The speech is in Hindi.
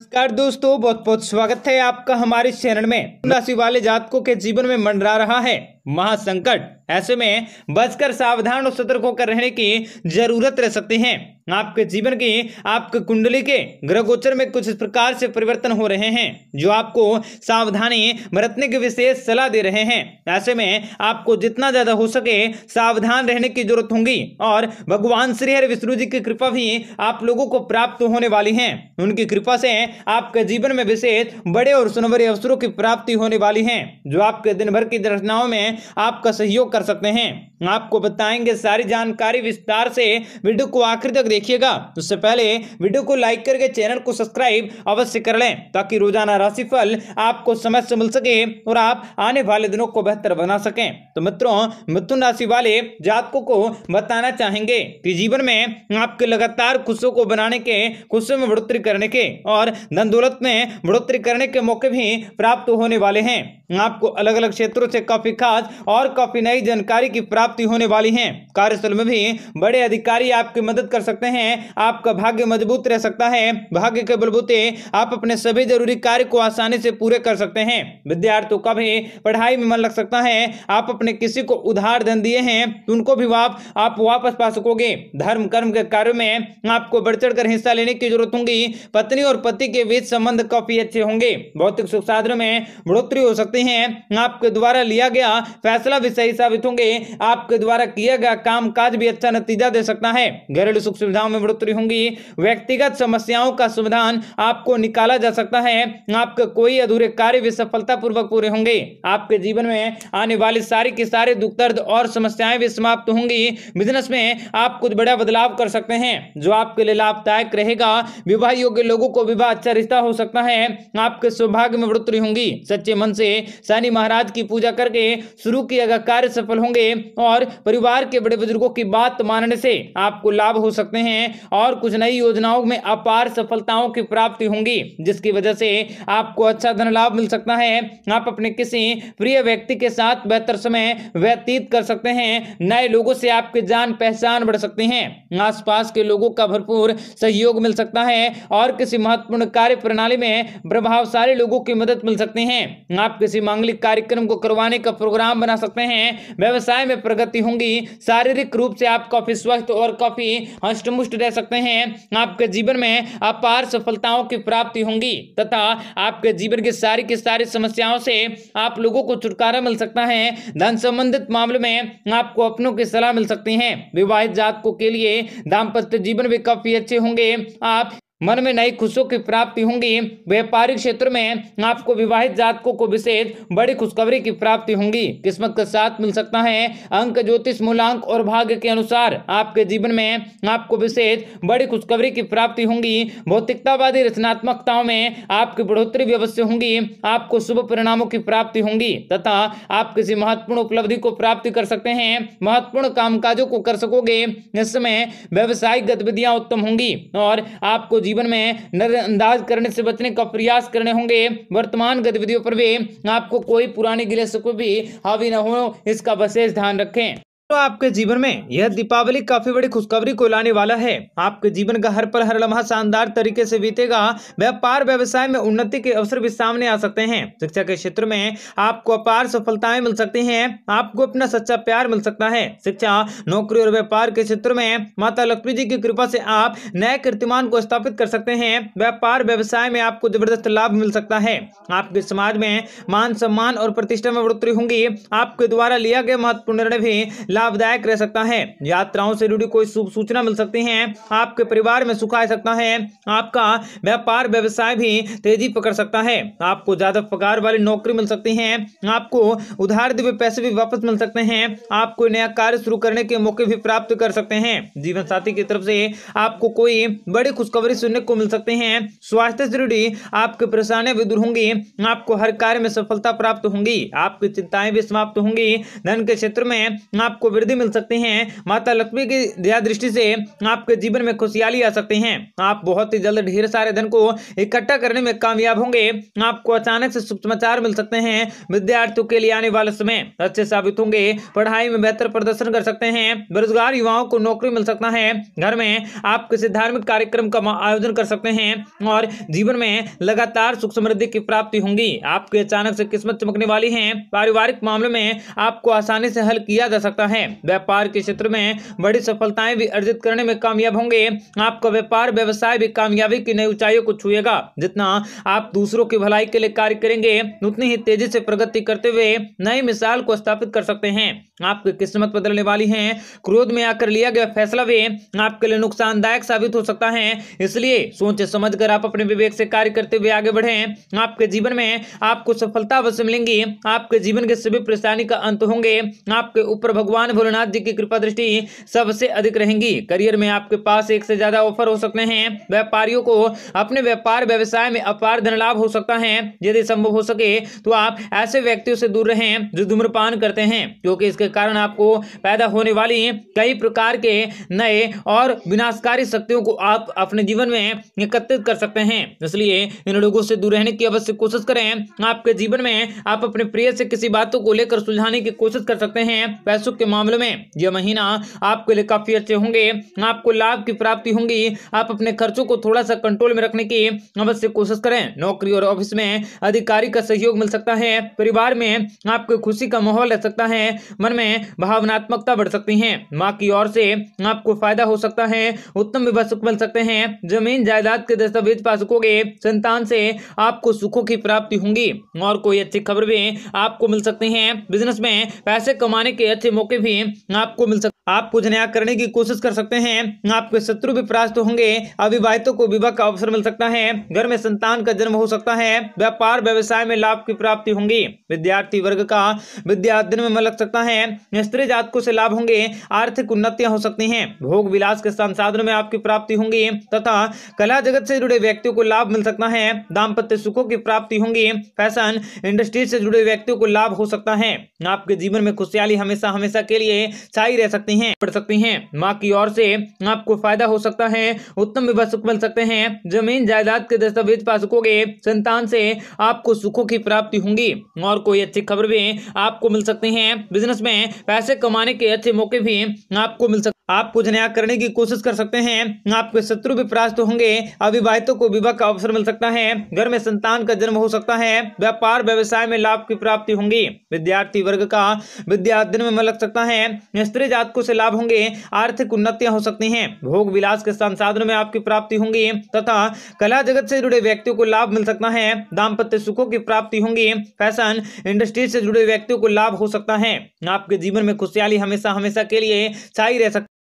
नमस्कार दोस्तों, बहुत बहुत स्वागत है आपका हमारे चैनल में। राशि वाले जातकों के जीवन में मंडरा रहा है महासंकट। ऐसे में बचकर सावधान और सतर्क होकर रहने की जरूरत रह सकती है। आपके जीवन की आपके कुंडली के ग्रह गोचर में कुछ इस प्रकार से परिवर्तन हो रहे हैं जो आपको सावधानी बरतने की विशेष सलाह दे रहे हैं। ऐसे में आपको जितना ज्यादा हो सके सावधान रहने की जरूरत होगी और भगवान श्री हरि विष्णु जी की कृपा भी आप लोगों को प्राप्त होने वाली है। उनकी कृपा से आपके जीवन में विशेष बड़े और सुनहरे अवसरों की प्राप्ति होने वाली है जो आपके दिन भर की रचनाओं में आपका सहयोग कर सकते हैं। आपको बताएंगे सारी जानकारी विस्तार से, वीडियो को आखिर तक देखिएगा। उससे पहले वीडियो को लाइक करके चैनल को सब्सक्राइब अवश्य कर लें ताकि रोजाना राशिफल आपको समय से मिल सके और आप आने वाले दिनों को बेहतर बना सकें। तो मित्रों, मिथुन राशि वाले जातकों को बताना चाहेंगे कि जीवन में आपके लगातार खुशियों को बनाने के, खुशियों में बढ़ोतरी करने के और धन दौलत में बढ़ोतरी करने के मौके भी प्राप्त होने वाले हैं। आपको अलग अलग क्षेत्रों से काफी खास और काफी नई जानकारी की प्राप्ति होने वाली है। कार्यस्थल में भी बड़े अधिकारी आपकी मदद कर सकते हैं। आपका भाग्य मजबूत रह सकता है। भाग्य के बलबूते आप अपने सभी जरूरी कार्य को आसानी से पूरे कर सकते हैं। विद्यार्थियों का भी पढ़ाई में मन लग सकता है। आप अपने किसी को उधार धन दिए हैं तो उनको भी आप वापस पा सकोगे। धर्म कर्म के कार्यों में आपको बढ़ चढ़ कर हिस्सा लेने की जरूरत होगी। पत्नी और पति के बीच संबंध काफी अच्छे होंगे। भौतिक सुख साधनों में बढ़ोतरी हो सकती है। आपके द्वारा लिया गया फैसला भी सही साबित होंगे। आपके द्वारा किया गया काम काज भी अच्छा नतीजा दे सकता है। घरेलू सुख सुविधाओं में बढ़ोतरी होंगी। व्यक्तिगत समस्याओं का समाधान आपको निकाला जा सकता है। आपके कोई अधूरे कार्य भी सफलतापूर्वक पूरे होंगे। आपके जीवन में आने वाली सारी की सारे दुख दर्द और समस्याएं भी समाप्त होंगी। बिजनेस में आप कुछ बड़ा बदलाव कर सकते हैं जो आपके लिए लाभदायक रहेगा। विवाह योग्य लोगों को विवाह अच्छा रिश्ता हो सकता है। आपके सौभाग्य में बढ़ोतरी होंगी। सच्चे मन से शनि महाराज की पूजा करके शुरू किया गया कार्य सफल होंगे और परिवार के बड़े बुजुर्गों की बात मानने से आपको लाभ हो सकते हैं और कुछ नई योजनाओं में अपार सफलताओं की प्राप्ति होंगी जिसकी वजह से आपको अच्छा धन लाभ मिल सकता है। आप अपने किसी प्रिय व्यक्ति के साथ बेहतर समय व्यतीत कर सकते हैं। नए लोगों से आपकी जान पहचान बढ़ सकती है। आसपास के लोगों का भरपूर सहयोग मिल सकता है और किसी महत्वपूर्ण कार्य प्रणाली में प्रभावशाली लोगों की मदद मिल सकती है। आप किसी मांगलिक कार्यक्रम को करवाने का प्रोग्राम बना सकते हैं। व्यवसाय में प्रगति होंगी। शारीरिक रूप से आप काफी स्वस्थ और काफी हष्टपुष्ट रह सकते हैं। आपके जीवन में अपार सफलताओं की प्राप्ति होंगी तथा आपके जीवन की सारी समस्याओं से आप लोगों को छुटकारा मिल सकता है। धन संबंधित मामलों में आपको अपनों की सलाह मिल सकती है। विवाहित जातकों के लिए दाम्पत्य जीवन भी काफी अच्छे होंगे। आप मन में नई खुशियों की प्राप्ति होंगी। व्यापारिक क्षेत्र में आपको विवाहित जातकों को विशेष बड़ी खुशखबरी की प्राप्ति होंगी। किस्मत का साथ मिल सकता है। अंक ज्योतिष मूलांक और भाग्य के अनुसार आपके जीवन में आपको विशेष बड़ी खुशखबरी की प्राप्ति होंगी। भौतिकतावादी रचनात्मकताओं में आपकी बढ़ोतरी भी अवश्य होंगी। आपको शुभ परिणामों की प्राप्ति होंगी तथा आप किसी महत्वपूर्ण उपलब्धि को प्राप्ति कर सकते हैं। महत्वपूर्ण कामकाजों को कर सकोगे। इस समय व्यवसायिक गतिविधियां उत्तम होंगी और आपको जीवन में नजरअंदाज करने से बचने का प्रयास करने होंगे। वर्तमान गतिविधियों पर भी आपको कोई पुरानी गिले शिकवे भी हावी न हो, इसका विशेष ध्यान रखें। तो आपके जीवन में यह दीपावली काफी बड़ी खुशखबरी को लाने वाला है। आपके जीवन का हर पल हर लम्हा शानदार तरीके से बीतेगा। व्यापार व्यवसाय में उन्नति के अवसर भी सामने आ सकते हैं। शिक्षा के क्षेत्र में आपको अपार सफलताएं मिल सकती हैं। आपको अपना सच्चा प्यार मिल सकता है। शिक्षा, नौकरी और व्यापार के क्षेत्र में माता लक्ष्मी जी की कृपा से आप नए कीर्तिमान को स्थापित कर सकते हैं। व्यापार व्यवसाय में आपको जबरदस्त लाभ मिल सकता है। आपके समाज में मान सम्मान और प्रतिष्ठा में बढ़ोतरी होंगी। आपके द्वारा लिया गया महत्वपूर्ण निर्णय भी लाभदायक रह सकता है। यात्राओं से जुड़ी कोई शुभ सूचना मिल सकती है। आपके परिवार में सुख आ सकता है। आपका व्यापार व्यवसाय भी तेजी पकड़ सकता है। आपको ज्यादा पगार वाली नौकरी मिल सकती है। आपको उधार दिए पैसे भी वापस मिल सकते हैं। आप कोई नया कार्य शुरू करने के मौके भी प्राप्त कर सकते हैं। जीवन साथी की तरफ से आपको कोई बड़ी खुशखबरी सुनने को मिल सकती है। स्वास्थ्य से जुड़ी आपकी परेशानियां भी दूर होंगी। आपको हर कार्य में सफलता प्राप्त होंगी। आपकी चिंताएं भी समाप्त होंगी। धन के क्षेत्र में आपको आपको वृद्धि मिल सकती है। माता लक्ष्मी की दया दृष्टि से आपके जीवन में खुशहाली आ सकती है। आप बहुत ही जल्द ढेर सारे धन को इकट्ठा करने में कामयाब होंगे। आपको अचानक से शुभ समाचार मिल सकते हैं। विद्यार्थियों के लिए आने वाले समय अच्छे साबित होंगे। पढ़ाई में बेहतर प्रदर्शन कर सकते हैं। बेरोजगार युवाओं को नौकरी मिल सकता है। घर में आप किसी धार्मिक कार्यक्रम का आयोजन कर सकते हैं और जीवन में लगातार सुख समृद्धि की प्राप्ति होंगी। आपके अचानक से किस्मत चमकने वाली है। पारिवारिक मामलों में आपको आसानी से हल किया जा सकता है। व्यापार के क्षेत्र में बड़ी सफलताएं भी अर्जित करने में कामयाब होंगे। आपका व्यापार व्यवसाय भी कामयाबी की नई ऊंचाइयों को छुएगा। जितना आप दूसरों की भलाई के लिए कार्य करेंगे उतनी ही तेजी से प्रगति करते हुए नई मिसाल को स्थापित कर सकते हैं। आपकी किस्मत बदलने वाली है। क्रोध में आकर लिया गया फैसला भी आपके लिए नुकसानदायक साबित हो सकता है। इसलिए सोच समझकर आप अपने विवेक से कार्य करते हुए आगे बढ़ें। आपके जीवन में आपको सफलता अवश्य मिलेंगी। आपके जीवन के सभी परेशानी का अंत होंगे। आपके ऊपर भगवान भोलेनाथ जी की कृपा दृष्टि सबसे अधिक रहेंगी। करियर में आपके पास एक से ज्यादा ऑफर हो सकते हैं। व्यापारियों को अपने व्यापार व्यवसाय में अपार धन लाभ हो सकता है। यदि संभव हो सके तो आप ऐसे व्यक्तियों से दूर रहें जो धूम्रपान करते हैं, क्योंकि इसके कारण आपको पैदा होने वाली कई प्रकार के नए और विनाशकारी शक्तियों को आप अपने जीवन में एकत्रित कर सकते हैं। इसलिए इन लोगों से दूर रहने की अवश्य कोशिश करें। आपके जीवन में आप अपने प्रिय से किसी बातों को लेकर सुलझाने की कोशिश कर सकते हैं। पैसों के मामले में यह महीना आपके लिए काफी अच्छे होंगे। आपको लाभ की प्राप्ति होंगी। आप अपने खर्चों को थोड़ा सा कंट्रोल में रखने की अवश्य कोशिश करें। नौकरी और ऑफिस में अधिकारी का सहयोग मिल सकता है। परिवार में आपको खुशी का माहौल रह सकता है। मन में भावनात्मकता बढ़ सकती है। माँ की ओर से आपको फायदा हो सकता है। उत्तम विवाह सुख मिल सकते हैं। जमीन जायदाद के दस्तावेज पा सकोगे। संतान से आपको सुखों की प्राप्ति होंगी और कोई अच्छी खबर भी आपको मिल सकती है। बिजनेस में पैसे कमाने के अच्छे मौके भी आपको मिल सकते हैं। आप कुछ नया करने की कोशिश कर सकते हैं। आपके शत्रु भी परास्त होंगे। अविवाहितों को विवाह का अवसर मिल सकता है। घर में संतान का जन्म हो सकता है। व्यापार व्यवसाय में लाभ की प्राप्ति होंगी। विद्यार्थी वर्ग का विद्या अध्ययन में मन लग सकता है। स्त्री जातकों से लाभ होंगे। आर्थिक उन्नतियां हो सकती हैं। भोग विलास के संसाधनों में आपकी प्राप्ति होंगी तथा कला जगत से जुड़े व्यक्तियों को लाभ मिल सकता है। दाम्पत्य सुखों की प्राप्ति होंगी। फैशन इंडस्ट्री से जुड़े व्यक्तियों को लाभ हो सकता है। आपके जीवन में खुशहाली हमेशा हमेशा के लिए छाई रह सकती है, बढ़ सकती हैं। माँ की ओर से आपको फायदा हो सकता है। उत्तम विवाह सुख मिल सकते हैं। जमीन जायदाद के दस्तावेज पा सकोगे। संतान से आपको सुखों की प्राप्ति होंगी और कोई अच्छी खबर भी आपको मिल सकती है। बिजनेस में पैसे कमाने के अच्छे मौके भी आपको मिल सकते हैं। आप कुछ नया करने की कोशिश कर सकते हैं। आपके शत्रु भी परास्त होंगे। अविवाहितों को विवाह का अवसर मिल सकता है। घर में संतान का जन्म हो सकता है। व्यापार व्यवसाय में लाभ की प्राप्ति होंगी। विद्यार्थी वर्ग का विद्या अध्ययन में मन लग सकता है। स्त्री जातकों से लाभ होंगे। आर्थिक उन्नतियां हो सकती हैं। भोग विलास के संसाधनों में आपकी प्राप्ति होंगी तथा कला जगत से जुड़े व्यक्तियों को लाभ मिल सकता है। दाम्पत्य सुखों की प्राप्ति होंगी। फैशन इंडस्ट्री से जुड़े व्यक्तियों को लाभ हो सकता है। आपके जीवन में खुशहाली हमेशा हमेशा के लिए छाई रह सकती है।